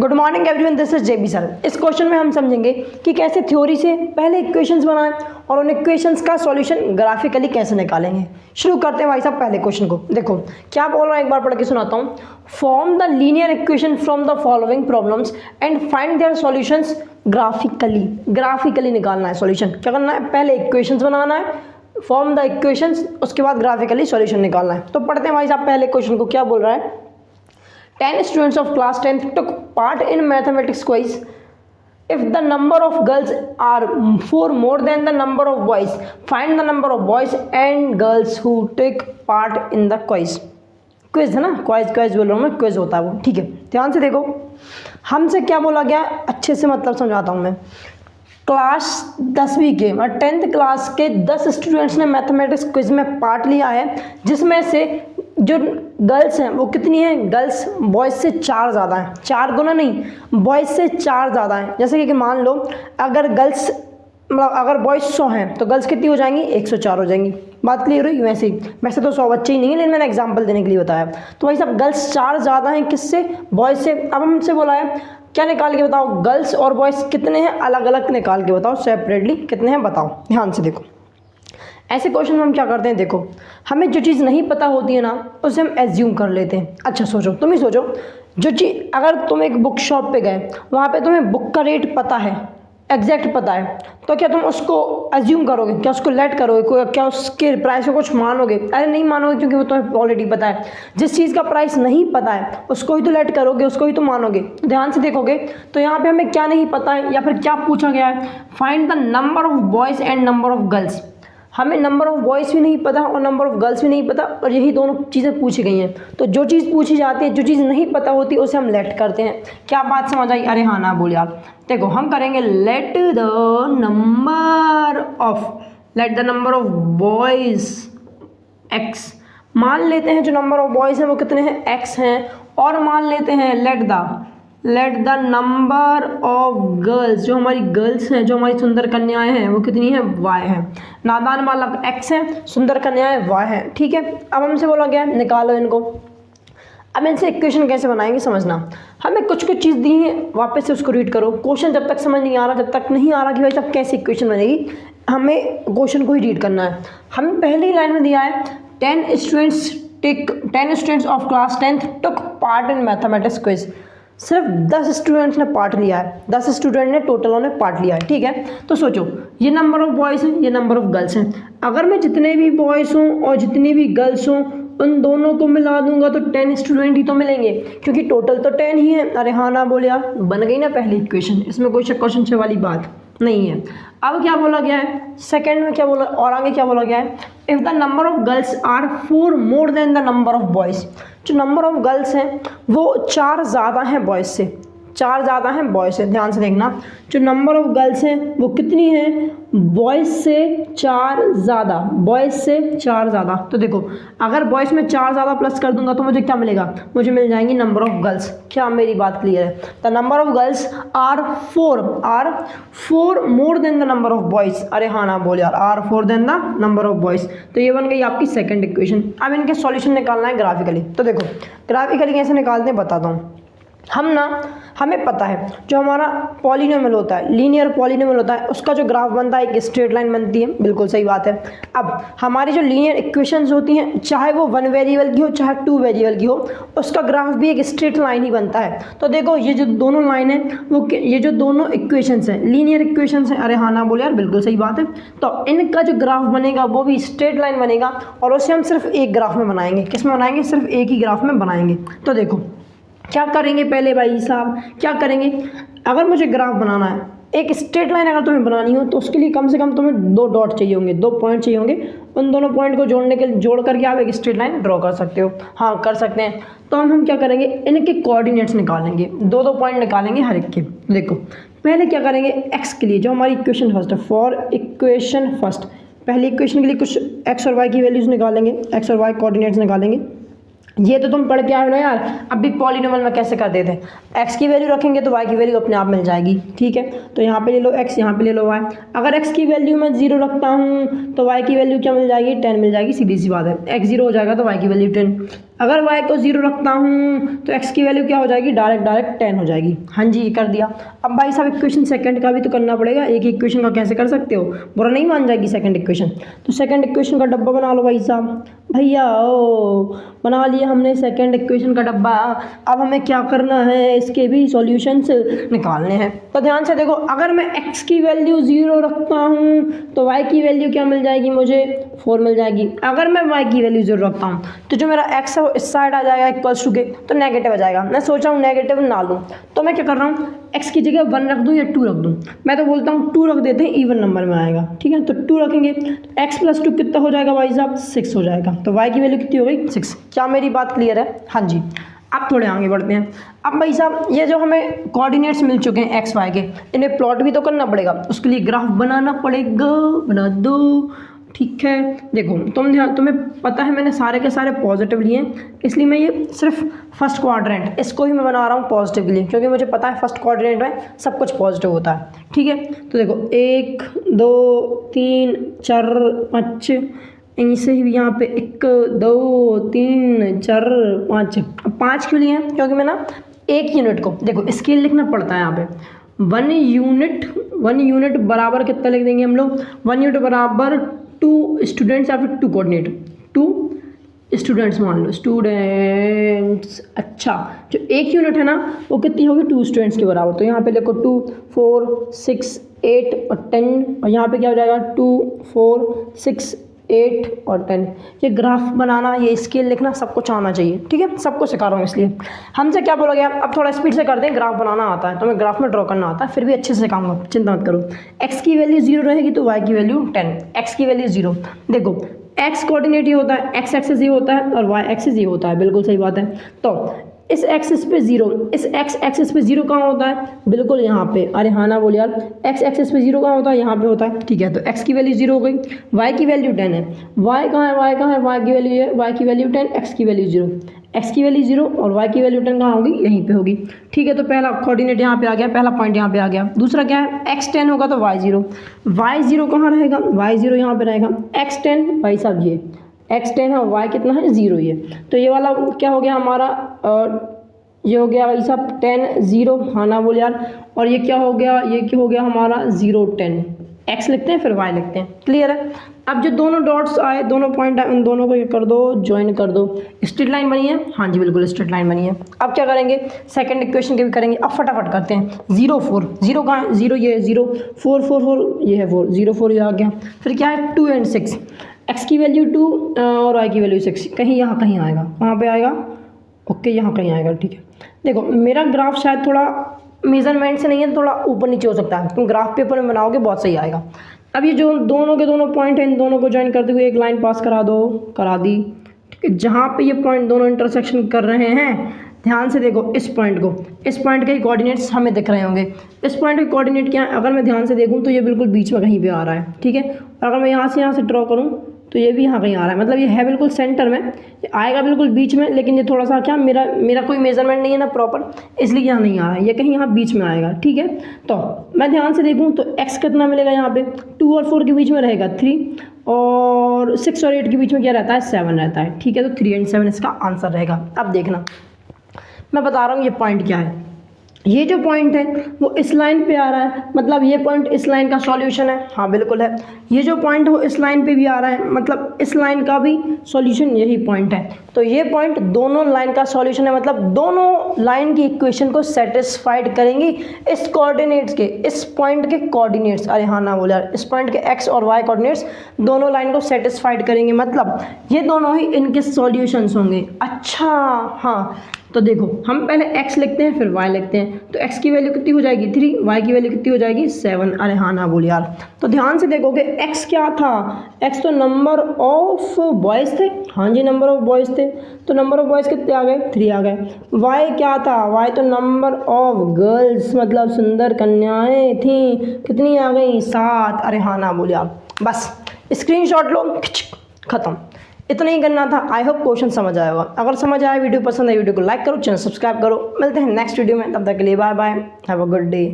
Good morning everyone, this is JB sir. इस question में हम समझेंगे कि कैसे थ्योरी से पहले इक्वेशंस बनाएं और उन इक्वेशंस का सॉल्यूशन ग्राफिकली कैसे निकालेंगे। शुरू करते हैं भाई साहब पहले क्वेश्चन को। देखो क्या बोल रहा है, एक बार पढ़ के सुनाता हूँ। Form the linear equation from the following problems and find their solutions graphically. Graphically निकालना है सॉल्यूशन। क्या करना है, पहले इक्वेशंस बनाना है, फॉर्म द इक्वेशंस, उसके बाद ग्राफिकली सॉल्यूशन निकालना है। तो पढ़ते हैं भाई साहब पहले क्वेश्चन को। क्या बोल रहा है, 10 students of class 10th took part in mathematics quiz. If the number of girls are 4 more than the number of boys, find the number of boys and girls who take part in the quiz. Quiz है ना, quiz बोल रहा हूँ मैं, quiz होता है वो। ठीक है, ध्यान से देखो हमसे क्या बोला गया, अच्छे से मतलब समझाता हूँ मैं। क्लास 10वीं के और 10th क्लास के 10 स्टूडेंट्स ने मैथमेटिक्स क्विज में पार्ट लिया है, जिसमें से जो गर्ल्स हैं वो कितनी हैं, गर्ल्स बॉयज़ से 4 ज़्यादा हैं। 4 गुना नहीं, बॉयज़ से 4 ज़्यादा हैं। जैसे कि मान लो अगर गर्ल्स मतलब अगर बॉयज़ 100 हैं तो गर्ल्स कितनी हो जाएंगी, 104 हो जाएंगी। बात क्लियर हुई। वैसे तो 100 बच्चे ही नहीं है, लेकिन मैंने एग्जांपल देने के लिए बताया। तो भाई साहब गर्ल्स 4 ज़्यादा हैं किससे, बॉयज़ से। अब हमसे बोला है क्या निकाल के बताओ, गर्ल्स और बॉयज़ कितने हैं, अलग अलग निकाल के बताओ, सेपरेटली कितने हैं बताओ। ध्यान से देखो, ऐसे क्वेश्चन में हम क्या करते हैं, देखो हमें जो चीज़ नहीं पता होती है ना उसे हम एज्यूम कर लेते हैं। अच्छा सोचो, तुम ही सोचो, जो चीज़ अगर तुम एक बुक शॉप पे गए, वहाँ पे तुम्हें बुक का रेट पता है, एग्जैक्ट पता है, तो क्या तुम उसको एज्यूम करोगे, क्या उसको लेट करोगे, क्या उसके प्राइस को कुछ मानोगे? अरे नहीं मानोगे, क्योंकि वो तुम्हें ऑलरेडी पता है। जिस चीज़ का प्राइस नहीं पता है उसको ही तो लेट करोगे, उसको ही तो मानोगे। ध्यान से देखोगे तो यहाँ पे हमें क्या नहीं पता है, या फिर क्या पूछा गया है, find the number of boys and number of girls. हमें नंबर ऑफ़ बॉयज़ भी नहीं पता और नंबर ऑफ़ गर्ल्स भी नहीं पता, और यही दोनों चीज़ें पूछी गई हैं। तो जो चीज़ पूछी जाती है, जो चीज़ नहीं पता होती, उसे हम लेट करते हैं। क्या बात समझ आई? अरे हाँ ना बोल यार। देखो हम करेंगे let the number of boys x. मान लेते हैं जो नंबर ऑफ़ बॉयज़ हैं वो कितने हैं, एक्स हैं, और मान लेते हैं let the number of girls, जो हमारी गर्ल्स हैं, जो हमारी सुंदर कन्याएं हैं, वो कितनी है, वाई है। नादान बालक एक्स है, सुंदर कन्याएं वाई है। ठीक है, अब हमसे बोला गया निकालो इनको। अब इनसे इक्वेशन कैसे बनाएंगे समझना। हमें कुछ चीज़ दी है, वापस से उसको रीड करो। क्वेश्चन जब तक समझ नहीं आ रहा, जब तक नहीं आ रहा कि भाई साहब कैसे इक्वेशन बनेगी, हमें क्वेश्चन को ही रीड करना है। हमें पहले ही लाइन में दिया है 10 students of class 10th took part in mathematics quiz. सिर्फ 10 स्टूडेंट्स ने पार्ट लिया है, 10 स्टूडेंट ने टोटल पार्ट लिया है। ठीक है, तो सोचो ये नंबर ऑफ़ बॉयज़ हैं, ये नंबर ऑफ़ गर्ल्स हैं। अगर मैं जितने भी बॉयज़ हूँ और जितनी भी गर्ल्स हूँ उन दोनों को मिला दूंगा तो 10 स्टूडेंट ही तो मिलेंगे, क्योंकि टोटल तो 10 ही है। अरे हाँ ना बोल यार, बन गई ना पहली इक्वेशन, इसमें कोई क्वेश्चन से वाली बात नहीं है। अब क्या बोला गया है, सेकंड में क्या बोला, और आगे क्या बोला गया है, if the number of girls are 4 more than the number of boys. जो नंबर ऑफ गर्ल्स हैं वो 4 ज़्यादा हैं बॉयज़ से, 4 ज़्यादा हैं बॉयज़ से। ध्यान से देखना, जो नंबर ऑफ गर्ल्स हैं वो कितनी है, बॉयज़ से 4 ज़्यादा, बॉयज़ से 4 ज़्यादा। तो देखो अगर बॉयज़ में 4 ज़्यादा प्लस कर दूंगा तो मुझे क्या मिलेगा, मुझे मिल जाएंगी नंबर ऑफ गर्ल्स। क्या मेरी बात क्लियर है? The number of girls are 4 more than the number of boys. अरे हाँ ना बोल यार, are 4 than the number of boys. तो ये बन गई आपकी सेकंड इक्वेशन। अब इनके सॉल्यूशन निकालना है ग्राफिकली। तो देखो ग्राफिकली कैसे निकालते हैं बताता हूँ। हमें पता है जो हमारा पॉलिनोमियल होता है, लीनियर पॉलिनोमियल होता है, उसका जो ग्राफ बनता है एक स्ट्रेट लाइन बनती है। बिल्कुल सही बात है। अब हमारी जो लीनियर इक्वेशंस होती हैं, चाहे वो 1 वेरिएबल की हो चाहे 2 वेरिएबल की हो, उसका ग्राफ भी एक स्ट्रेट लाइन ही बनता है। तो देखो ये जो दोनों लाइन है वो, ये जो दोनों इक्वेशंस हैं लीनियर इक्वेशंस हैं। अरे हाँ ना बोले यार, बिल्कुल सही बात है। तो इनका जो ग्राफ बनेगा वो भी स्ट्रेट लाइन बनेगा, और उसे हम सिर्फ एक ग्राफ में बनाएंगे। किस में बनाएंगे, सिर्फ एक ही ग्राफ में बनाएंगे। तो देखो क्या करेंगे पहले भाई साहब, क्या करेंगे, अगर मुझे ग्राफ बनाना है, एक स्ट्रेट लाइन अगर तुम्हें बनानी हो तो उसके लिए कम से कम तुम्हें 2 डॉट चाहिए होंगे, 2 पॉइंट चाहिए होंगे। उन दोनों पॉइंट को जोड़ करके आप एक स्ट्रेट लाइन ड्रॉ कर सकते हो। हाँ कर सकते हैं। तो हम क्या करेंगे, इनके कोऑर्डिनेट्स निकालेंगे, 2 पॉइंट निकालेंगे हर एक के। देखो पहले क्या करेंगे, एक्स के लिए जो हमारी इक्वेशन फर्स्ट है, फॉर इक्वेशन फर्स्ट, पहली इक्वेशन के लिए कुछ एक्स और वाई की वैल्यूज़ निकालेंगे, एक्स और वाई कोऑर्डिनेट्स निकालेंगे। ये तो तुम पढ़ के आए हो ना यार, अभी पॉलिनोमियल में कैसे कर देते हैं, एक्स की वैल्यू रखेंगे तो वाई की वैल्यू अपने आप मिल जाएगी। ठीक है, तो यहाँ पे ले लो एक्स, यहाँ पे ले लो वाई। अगर एक्स की वैल्यू मैं 0 रखता हूँ तो वाई की वैल्यू क्या मिल जाएगी, 10 मिल जाएगी। सीधी सी बात है, एक्स 0 हो जाएगा तो वाई की वैल्यू 10। अगर y को 0 रखता हूँ तो x की वैल्यू क्या हो जाएगी, डायरेक्ट 10 हो जाएगी। हाँ जी, ये कर दिया। अब भाई साहब इक्वेशन सेकंड का भी तो करना पड़ेगा, एक इक्वेशन का कैसे कर सकते हो, बुरा नहीं मान जाएगी सेकंड इक्वेशन। तो सेकंड इक्वेशन का डब्बा बना लो भाई साहब। भैया ओ बना लिया हमने सेकंड इक्वेशन का डब्बा। अब हमें क्या करना है, इसके भी सॉल्यूशंस निकालने हैं। तो ध्यान से देखो, अगर मैं x की वैल्यू 0 रखता हूँ तो y की वैल्यू क्या मिल जाएगी, मुझे 4 मिल जाएगी। अगर मैं y की वैल्यू 0 रखता हूँ तो जो मेरा x है वो इस साइड आ जाएगा इक्वल्स टू के, तो नेगेटिव आ जाएगा। मैं सोच रहा हूँ नेगेटिव ना लूँ, तो मैं क्या कर रहा हूँ, x की जगह 1 रख दूँ या 2 रख दूँ। मैं तो बोलता हूँ 2 रख देते हैं, इवन नंबर में आएगा। ठीक है, तो 2 रखेंगे, x + 2 कितना हो जाएगा भाई साहब, 6 हो जाएगा। तो y की वैल्यू कितनी हो गई, 6। क्या मेरी बात क्लियर है? हाँ जी। अब थोड़े आगे बढ़ते हैं। अब भाई साहब ये जो हमें कोऑर्डिनेट्स मिल चुके हैं x y के, इन्हें प्लॉट भी तो करना पड़ेगा, उसके लिए ग्राफ बनाना पड़ेगा। बना दो, ठीक है। देखो तुम्हें पता है मैंने सारे के सारे पॉजिटिव लिए, इसलिए मैं ये सिर्फ फर्स्ट क्वाड्रेंट इसको ही मैं बना रहा हूँ पॉजिटिव के लिए, क्योंकि मुझे पता है फर्स्ट क्वाड्रेंट में सब कुछ पॉजिटिव होता है। ठीक है, तो देखो 1 2 3 4 5, यहीं से भी यहाँ पे 1 2 3 4 5। अब 5 क्यों लिए हैं, क्योंकि मैं ना एक यूनिट को, देखो स्केल लिखना पड़ता है यहाँ पे। 1 यूनिट बराबर कितना लिख देंगे हम लोग, 1 यूनिट बराबर 2 स्टूडेंट्स या फिर 2 कोऑर्डिनेट, 2 स्टूडेंट्स मान लो, स्टूडेंट्स। अच्छा, जो एक यूनिट है ना वो कितनी होगी, 2 स्टूडेंट्स के बराबर। तो यहाँ पे देखो 2 4 6 8 और 10, और यहाँ पे क्या हो जाएगा 2 4 6 8 और 10। ये ग्राफ बनाना, ये स्केल लिखना सब कुछ आना चाहिए। ठीक है, सबको सिखा रहा हूँ, इसलिए हमसे क्या बोला गया। अब थोड़ा स्पीड से कर दें, ग्राफ बनाना आता है तो मैं ग्राफ में ड्रॉ करना आता है, फिर भी अच्छे से सिखाऊंगा, चिंता मत करो। x की वैल्यू 0 रहेगी तो y की वैल्यू 10, x की वैल्यू 0। देखो x कोऑर्डिनेट ये होता है, x एक्सिस ये होता है और y एक्सिस ये होता है, बिल्कुल सही बात है। तो इस एक्सिस पे 0, इस x एक्सिस पे 0 कहाँ होता है, बिल्कुल यहाँ पे। अरे हाँ ना बोल यार, x एक्सिस पे 0 कहाँ होता है, यहाँ पे होता है। ठीक है, तो x की वैल्यू 0 हो गई, y की वैल्यू 10 है। y कहाँ है, y कहाँ है, y की वैल्यू है, y की वैल्यू 10, x की वैल्यू 0, x की वैल्यू 0 और y की वैल्यू 10 कहाँ होगी, यहीं पे होगी। ठीक है, तो पहला कोऑर्डिनेट यहाँ पे आ गया, पहला पॉइंट यहाँ पे आ गया। दूसरा क्या है, x 10 होगा तो y 0, y 0 कहाँ रहेगा, y 0 यहाँ पे रहेगा। x 10 भाई साहब ये x 10 है, y कितना है 0 ये, तो ये वाला क्या हो गया हमारा, ये हो गया भाई साहब 10 0, हाँ ना बोल यार। और ये क्या हो गया, ये क्या हो गया हमारा 0 10। x लिखते हैं फिर y लिखते हैं, क्लियर है। अब जो दोनों डॉट्स आए, दोनों पॉइंट आए, उन दोनों को ये कर दो, ज्वाइन कर दो। स्ट्रेट लाइन बनी है, हाँ जी बिल्कुल स्ट्रेट लाइन बनी है। अब क्या करेंगे, सेकंड इक्वेशन के भी करेंगे। अब फटाफट करते हैं। 0 4, 0 कहाँ है, 0 ये है, 0 4 4 4 ये है 4, 0 4 ये आ गया। फिर क्या है 2 and 6, x की वैल्यू 2 और y की वैल्यू 6, कहीं यहाँ कहीं आएगा, कहाँ पे आएगा, ओके यहाँ कहीं आएगा। ठीक है, देखो मेरा ग्राफ शायद थोड़ा मेजरमेंट से नहीं है, थोड़ा ऊपर नीचे हो सकता है, तुम ग्राफ पेपर में बनाओगे बहुत सही आएगा। अब ये जो दोनों के दोनों पॉइंट हैं, इन दोनों को ज्वाइन करते हुए एक लाइन पास करा दो, करा दी। ठीक है, जहाँ पे ये पॉइंट दोनों इंटरसेक्शन कर रहे हैं, ध्यान से देखो इस पॉइंट को, इस पॉइंट के कोऑर्डिनेट्स हमें दिख रहे होंगे। इस पॉइंट के कोऑर्डिनेट क्या है, अगर मैं ध्यान से देखूँ तो ये बिल्कुल बीच में कहीं पे आ रहा है। ठीक है, और अगर मैं यहाँ से ड्रॉ करूँ तो ये भी यहाँ कहीं आ रहा है, मतलब ये है बिल्कुल सेंटर में, ये आएगा बिल्कुल बीच में, लेकिन ये थोड़ा सा क्या, मेरा कोई मेजरमेंट नहीं है ना प्रॉपर, इसलिए यहाँ नहीं आ रहा है, ये कहीं यहाँ बीच में आएगा। ठीक है, तो मैं ध्यान से देखूँ तो x कितना मिलेगा, यहाँ पे 2 और 4 के बीच में रहेगा 3, और 6 और 8 के बीच में क्या रहता है, 7 रहता है। ठीक है, तो 3 and 7 इसका आंसर रहेगा। अब देखना मैं बता रहा हूँ ये पॉइंट क्या है। ये जो पॉइंट है वो इस लाइन पे आ रहा है, मतलब ये पॉइंट इस लाइन का सॉल्यूशन है, हाँ बिल्कुल है। ये जो पॉइंट है वो इस लाइन पे भी आ रहा है, मतलब इस लाइन का भी सॉल्यूशन यही पॉइंट है। तो ये पॉइंट दोनों लाइन का सॉल्यूशन है, मतलब दोनों लाइन की इक्वेशन को सेटिस्फाइड करेंगी इस कोऑर्डिनेट्स के, इस पॉइंट के कोऑर्डिनेट्स। अरे हाँ ना बोला, इस पॉइंट के x और y कोऑर्डिनेट्स दोनों लाइन को सेटिस्फाइड करेंगे, मतलब ये दोनों ही इनके सॉल्यूशंस होंगे। अच्छा हाँ, तो देखो हम पहले x लिखते हैं फिर y लिखते हैं, तो x की वैल्यू कितनी हो जाएगी 3, y की वैल्यू कितनी हो जाएगी 7। अरे हाँ ना बोल यार, तो ध्यान से देखोगे x क्या था, x तो नंबर ऑफ बॉयज़ थे, हाँ जी नंबर ऑफ बॉयज़ थे, तो नंबर ऑफ बॉयज़ कितने आ गए 3 आ गए। y क्या था, y तो नंबर ऑफ गर्ल्स, मतलब सुंदर कन्याएं थी, कितनी आ गई 7। अरे हाँ ना बोल यार, बस स्क्रीनशॉट लो, खत्म, इतना ही करना था। आई होप क्वेश्चन समझ आया होगा। अगर समझ आया, वीडियो पसंद है, वीडियो को लाइक करो, चैनल सब्सक्राइब करो। मिलते हैं नेक्स्ट वीडियो में, तब तक के लिए bye bye, have a good day.